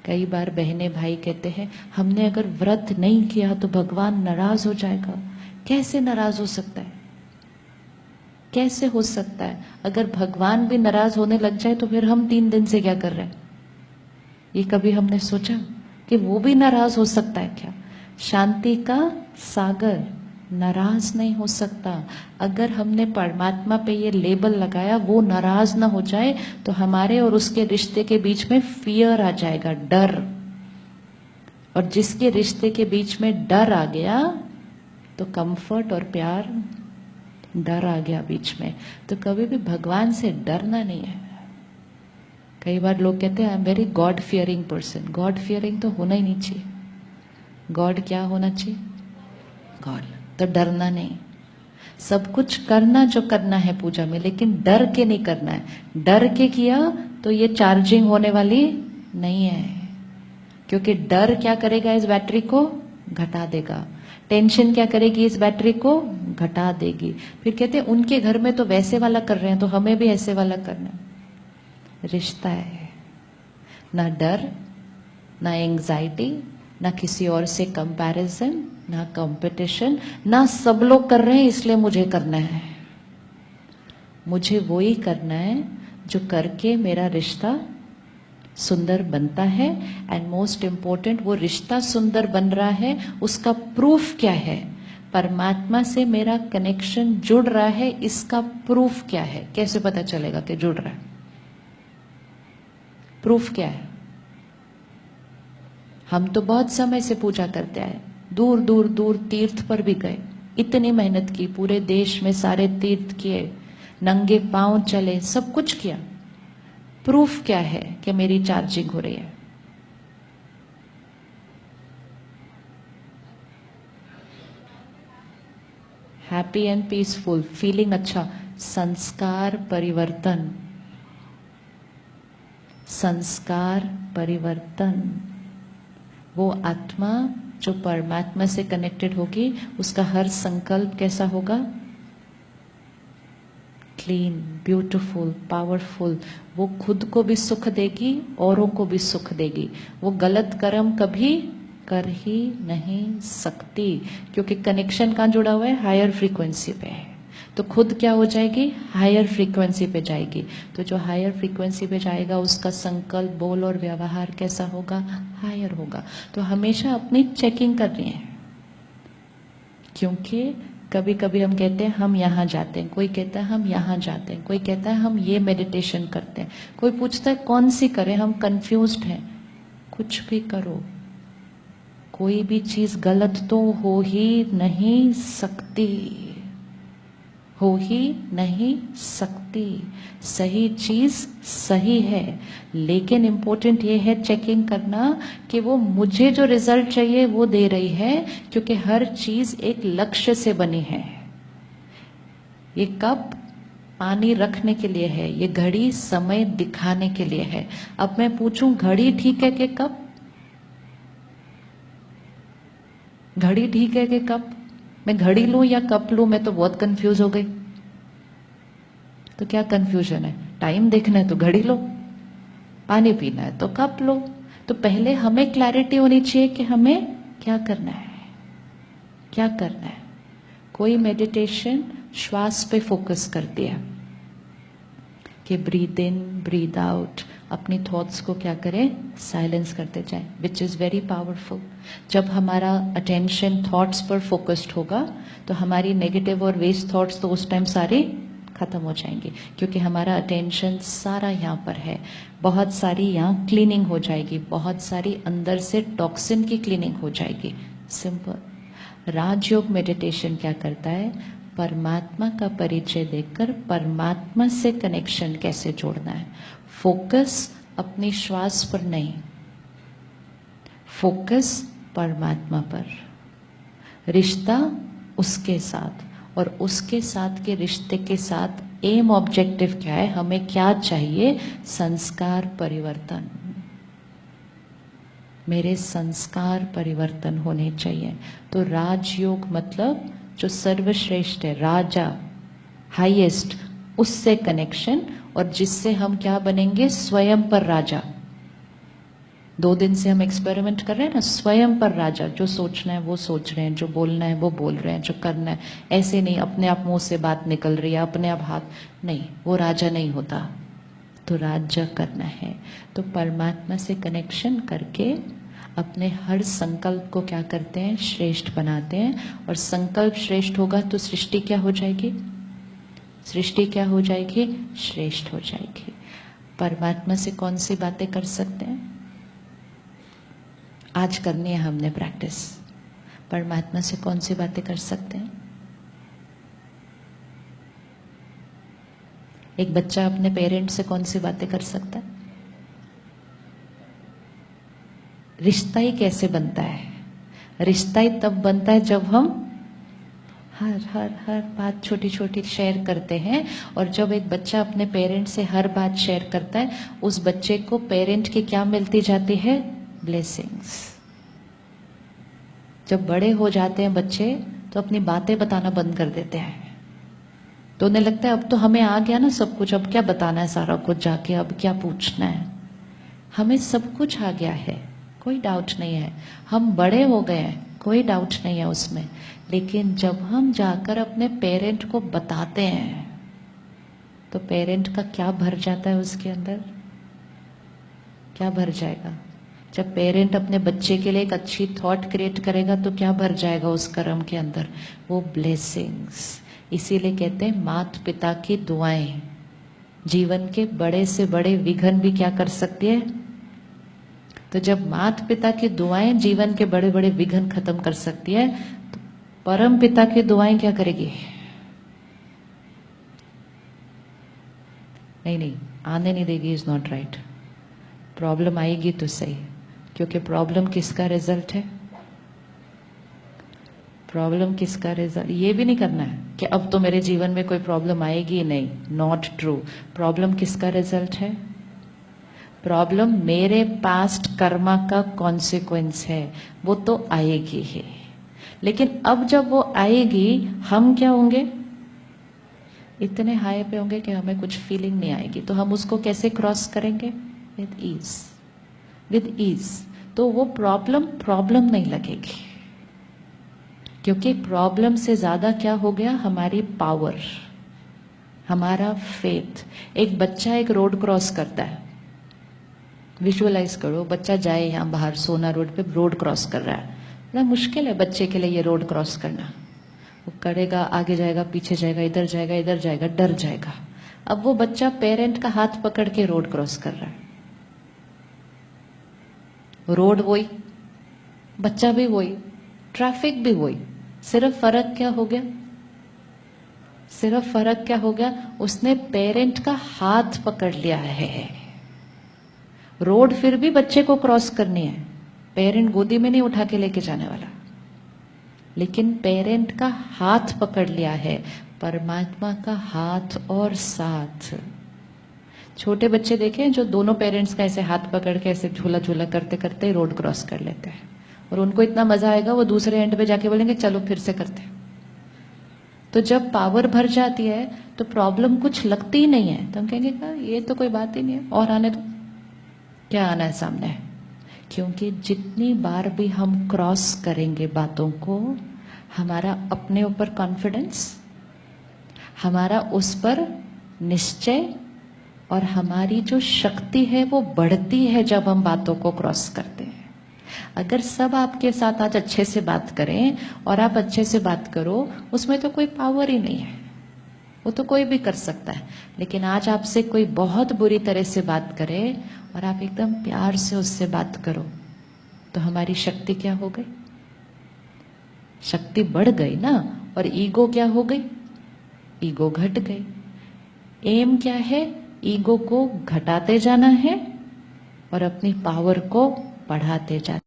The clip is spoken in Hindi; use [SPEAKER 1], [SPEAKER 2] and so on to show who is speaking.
[SPEAKER 1] कई बार बहनें भाई कहते हैं हमने अगर व्रत नहीं किया तो भगवान नाराज हो जाएगा। कैसे नाराज हो सकता है? कैसे हो सकता है? अगर भगवान भी नाराज होने लग जाए तो फिर हम 3 दिन से क्या कर रहे हैं? ये कभी हमने सोचा कि वो भी नाराज हो सकता है क्या? शांति का सागर नाराज नहीं हो सकता। अगर हमने परमात्मा पे ये लेबल लगाया वो नाराज ना हो जाए तो हमारे और उसके रिश्ते के बीच में फियर आ जाएगा, डर। और जिसके रिश्ते के बीच में डर आ गया तो कंफर्ट और प्यार, डर आ गया बीच में तो कभी भी भगवान से डरना नहीं है। कई बार लोग कहते हैं I am very God fearing person. God fearing तो होना ही नहीं चाहिए। गॉड क्या होना चाहिए? गॉड। तो डरना नहीं, सब कुछ करना जो करना है पूजा में, लेकिन डर के नहीं करना है। डर के किया तो ये चार्जिंग होने वाली नहीं है, क्योंकि डर क्या करेगा? इस बैटरी को घटा देगा। टेंशन क्या करेगी? इस बैटरी को घटा देगी। फिर कहते हैं उनके घर में तो वैसे वाला कर रहे हैं तो हमें भी ऐसे वाला करना है। रिश्ता है, ना डर, ना एंजाइटी, ना किसी और से कंपैरिजन, ना कंपटीशन, ना सब लोग कर रहे हैं इसलिए मुझे करना है। मुझे वही करना है जो करके मेरा रिश्ता सुंदर बनता है। एंड मोस्ट इंपॉर्टेंट, वो रिश्ता सुंदर बन रहा है उसका प्रूफ क्या है? परमात्मा से मेरा कनेक्शन जुड़ रहा है, इसका प्रूफ क्या है? कैसे पता चलेगा कि जुड़ रहा है? प्रूफ क्या है? हम तो बहुत समय से पूजा करते आए, दूर दूर दूर तीर्थ पर भी गए, इतनी मेहनत की, पूरे देश में सारे तीर्थ किए, नंगे पांव चले, सब कुछ किया। प्रूफ क्या है कि मेरी चार्जिंग हो रही है? हैप्पी एंड पीसफुल, फीलिंग अच्छा। संस्कार परिवर्तन, संस्कार परिवर्तन। वो आत्मा जो परमात्मा से कनेक्टेड होगी उसका हर संकल्प कैसा होगा? Clean, beautiful, powerful. वो खुद को भी सुख देगी, औरों को भी सुख देगी। वो गलत कर्म कभी कर ही नहीं सकती, क्योंकि कनेक्शन कहाँ जुड़ा हुआ है? हायर फ्रीक्वेंसी पे है। तो खुद क्या हो जाएगी? हायर फ्रीक्वेंसी पे जाएगी। तो जो हायर फ्रीक्वेंसी पे जाएगा उसका संकल्प, बोल और व्यवहार कैसा होगा? हायर होगा। तो हमेशा अपनी चेकिंग करनी है, क्योंकि कभी कभी हम कहते हैं हम यहाँ जाते हैं, कोई कहता है हम यहाँ जाते हैं, कोई कहता है हम ये मेडिटेशन करते हैं, कोई पूछता है कौन सी करें, हम कंफ्यूज्ड हैं। कुछ भी करो, कोई भी चीज गलत तो हो ही नहीं सकती, हो ही नहीं सकती। सही चीज सही है, लेकिन इंपॉर्टेंट ये है चेकिंग करना कि वो मुझे जो रिजल्ट चाहिए वो दे रही है, क्योंकि हर चीज एक लक्ष्य से बनी है। ये कप पानी रखने के लिए है, ये घड़ी समय दिखाने के लिए है। अब मैं पूछूं घड़ी ठीक है कि कप? घड़ी ठीक है कि कप? मैं घड़ी लूं या कप लूं? मैं तो बहुत कंफ्यूज हो गई। तो क्या कंफ्यूजन है? टाइम देखना है तो घड़ी लो, पानी पीना है तो कप लो। तो पहले हमें क्लैरिटी होनी चाहिए कि हमें क्या करना है, क्या करना है। कोई मेडिटेशन श्वास पे फोकस करती है कि ब्रीद इन ब्रीद आउट, अपनी थॉट्स को क्या करें? साइलेंस करते जाएं, विच इज वेरी पावरफुल। जब हमारा अटेंशन थॉट्स पर फोकस्ड होगा तो हमारी नेगेटिव और वेस्ट थॉट्स तो उस टाइम सारी खत्म हो जाएंगी, क्योंकि हमारा अटेंशन सारा यहाँ पर है। बहुत सारी यहाँ क्लीनिंग हो जाएगी, बहुत सारी अंदर से टॉक्सिन की क्लीनिंग हो जाएगी। सिंपल। राजयोग मेडिटेशन क्या करता है? परमात्मा का परिचय देकर परमात्मा से कनेक्शन कैसे जोड़ना है। फोकस अपनी श्वास पर नहीं, फोकस परमात्मा पर, रिश्ता उसके साथ, और उसके साथ के रिश्ते के साथ एम ऑब्जेक्टिव क्या है? हमें क्या चाहिए? संस्कार परिवर्तन। मेरे संस्कार परिवर्तन होने चाहिए। तो राजयोग मतलब जो सर्वश्रेष्ठ है, राजा, हाईएस्ट, उससे कनेक्शन, और जिससे हम क्या बनेंगे? स्वयं पर राजा। 2 दिन से हम एक्सपेरिमेंट कर रहे हैं ना, स्वयं पर राजा। जो सोचना है वो सोच रहे हैं, जो बोलना है वो बोल रहे हैं, जो करना है ऐसे नहीं अपने आप मुंह से बात निकल रही है, अपने आप हाथ नहीं, वो राजा नहीं होता। तो राज्य करना है तो परमात्मा से कनेक्शन करके अपने हर संकल्प को क्या करते हैं, श्रेष्ठ बनाते हैं। और संकल्प श्रेष्ठ होगा तो सृष्टि क्या हो जाएगी, सृष्टि क्या हो जाएगी, श्रेष्ठ हो जाएगी। परमात्मा से कौन सी बातें कर सकते हैं, आज करनी है हमने प्रैक्टिस। परमात्मा से कौन सी बातें कर सकते हैं। एक बच्चा अपने पेरेंट्स से कौन सी बातें कर सकता है। रिश्ता ही कैसे बनता है, रिश्ता ही तब बनता है जब हम हर बात छोटी छोटी शेयर करते हैं। और जब एक बच्चा अपने पेरेंट से हर बात शेयर करता है, उस बच्चे को पेरेंट की क्या मिलती जाती है, ब्लेसिंग्स। जब बड़े हो जाते हैं बच्चे तो अपनी बातें बताना बंद कर देते हैं, तो उन्हें लगता है अब तो हमें आ गया ना सब कुछ, अब क्या बताना है सारा कुछ जाके, अब क्या पूछना है। हमें सब कुछ आ गया है, कोई डाउट नहीं है, हम बड़े हो गए हैं, कोई डाउट नहीं है उसमें। लेकिन जब हम जाकर अपने पेरेंट को बताते हैं तो पेरेंट का क्या भर जाता है उसके अंदर, क्या भर जाएगा। जब पेरेंट अपने बच्चे के लिए एक अच्छी थॉट क्रिएट करेगा तो क्या भर जाएगा उस कर्म के अंदर, वो ब्लेसिंग्स। इसीलिए कहते हैं माता पिता की दुआएं जीवन के बड़े से बड़े विघ्न भी क्या कर सकती है। तो जब माता पिता की दुआएं जीवन के बड़े बड़े विघ्न खत्म कर सकती है, तो परम पिता की दुआएं क्या करेगी, नहीं आने नहीं देगी, इज नॉट राइट। प्रॉब्लम आएगी तो सही, क्योंकि प्रॉब्लम किसका रिजल्ट है, प्रॉब्लम किसका रिजल्ट। ये भी नहीं करना है कि अब तो मेरे जीवन में कोई प्रॉब्लम आएगी नहीं, नॉट ट्रू। प्रॉब्लम किसका रिजल्ट है, प्रॉब्लम मेरे पास्ट कर्मा का कॉन्सिक्वेंस है, वो तो आएगी ही। लेकिन अब जब वो आएगी हम क्या होंगे, इतने हाई पे होंगे कि हमें कुछ फीलिंग नहीं आएगी। तो हम उसको कैसे क्रॉस करेंगे, विद ईज, विद ईज। तो वो प्रॉब्लम नहीं लगेगी, क्योंकि प्रॉब्लम से ज्यादा क्या हो गया, हमारी पावर, हमारा फेथ। एक बच्चा एक रोड क्रॉस करता है, विजुअलाइज करो, बच्चा जाए यहाँ बाहर सोना रोड पे रोड क्रॉस कर रहा है, बड़ा मुश्किल है बच्चे के लिए ये रोड क्रॉस करना। वो करेगा, आगे जाएगा, पीछे जाएगा, इधर जाएगा, इधर जाएगा, डर जाएगा। अब वो बच्चा पेरेंट का हाथ पकड़ के रोड क्रॉस कर रहा है, रोड वही, बच्चा भी वही, ट्रैफिक भी वही, सिर्फ फर्क क्या हो गया, सिर्फ फर्क क्या हो गया, उसने पेरेंट का हाथ पकड़ लिया है। रोड फिर भी बच्चे को क्रॉस करनी है, पेरेंट गोदी में नहीं उठा के लेके जाने वाला, लेकिन पेरेंट का हाथ पकड़ लिया है, परमात्मा का हाथ और साथ। छोटे बच्चे देखे जो दोनों पेरेंट्स का ऐसे हाथ पकड़ के ऐसे झूला झूला करते करते रोड क्रॉस कर लेते हैं, और उनको इतना मजा आएगा वो दूसरे एंड पे जाके बोलेंगे चलो फिर से करते हैं। तो जब पावर भर जाती है तो प्रॉब्लम कुछ लगती ही नहीं है, तो हम कहेंगे ये तो कोई बात ही नहीं है, और आने दो, क्या आना है सामने। क्योंकि जितनी बार भी हम क्रॉस करेंगे बातों को, हमारा अपने ऊपर कॉन्फिडेंस, हमारा उस पर निश्चय और हमारी जो शक्ति है वो बढ़ती है जब हम बातों को क्रॉस करते हैं। अगर सब आपके साथ आज अच्छे से बात करें और आप अच्छे से बात करो, उसमें तो कोई पावर ही नहीं है, वो तो कोई भी कर सकता है। लेकिन आज आपसे कोई बहुत बुरी तरह से बात करे और आप एकदम प्यार से उससे बात करो, तो हमारी शक्ति क्या हो गई, शक्ति बढ़ गई ना। और ईगो क्या हो गई, ईगो घट गई। एम क्या है, ईगो को घटाते जाना है और अपनी पावर को बढ़ाते जाना।